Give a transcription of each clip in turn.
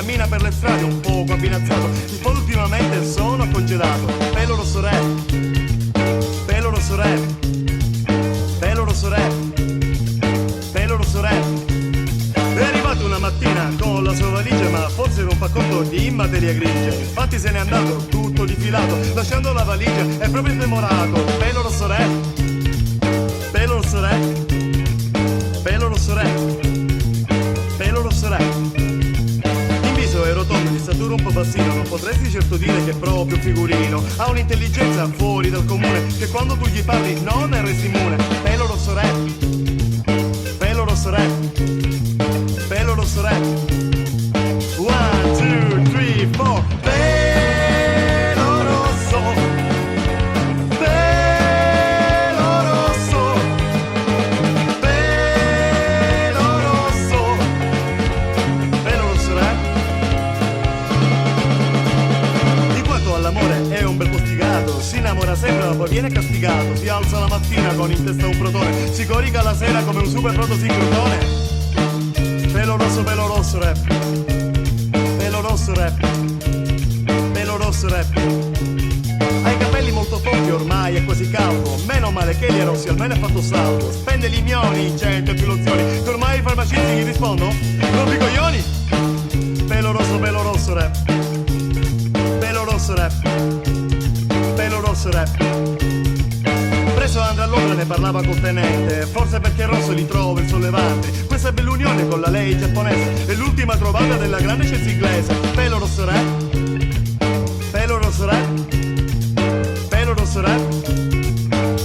cammina per le strade un poco abbinazzato. Un po' ultimamente sono congelato. Pelo rosso rap, pelo rosso rap, pelo rosso rap, pelo rosso rap. È arrivato una mattina con la sua valigia, ma forse non fa conto di materia grigia. Infatti se n'è andato tutto difilato, lasciando la valigia è proprio femorato. Pelo rosso rap, pelo rosso rap, pelo rosso rap, pelo rosso rap. In viso è rotondo, di statura un po' bassino, non potresti certo dire che è proprio figurino. Ha un'intelligenza fuori dal comune, che quando tu gli parli non ne resti immune. Pelo rosso rap, pelo rosso rap, pelo rosso rap. 1, 2, 3, 4. Pelo rosso, pelo rosso, pelo rosso, pelo rosso rap. In quanto all'amore è un bel postigato, si innamora sempre ma poi viene castigato. Si alza la mattina con in testa un protone, si corica la sera come un super protosincrotone. Pelo rosso rap, pelo rosso rap, pelo rosso rap. Ha i capelli molto foggi, ormai è quasi calvo. Meno male che li è rossi, almeno è fatto salvo. Spende limioni, cento e più lozioni, che ormai i farmacisti gli rispondono rompi coglioni. Pelo rosso rap, pelo rosso rap, pelo rosso rap. Preso andrà a Londra, ne parlava col tenente, forse perché rosso li trova il sollevante. Questa bella unione con la lei giapponese è l'ultima trovata della grande scienza inglese. Pelo rosso rap, pelo rosso rap, pelo rosso rap.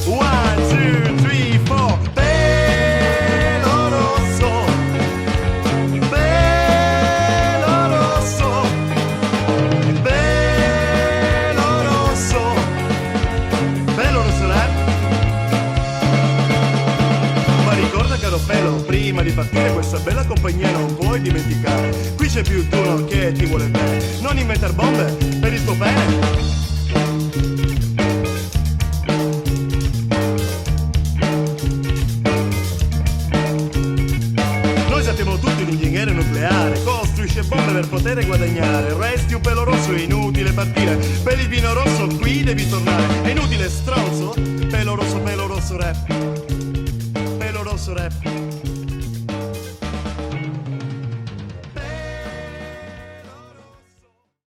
1, 2, 3, 4. Pelo rosso, pelo rosso, pelo rosso, pelo rosso rap. Ma ricorda caro pelo, prima di partire questa bella compagnia non puoi dimenticare. Qui c'è più di uno che ti vuole bene, non inventar bombe per il tuo bene. Noi sappiamo tutti un ingegnere nucleare costruisce bombe per poter guadagnare. Resti un pelo rosso, è inutile partire. Per il vino rosso qui devi tornare. È inutile stronzo, pelo rosso rap, pelo rosso rap.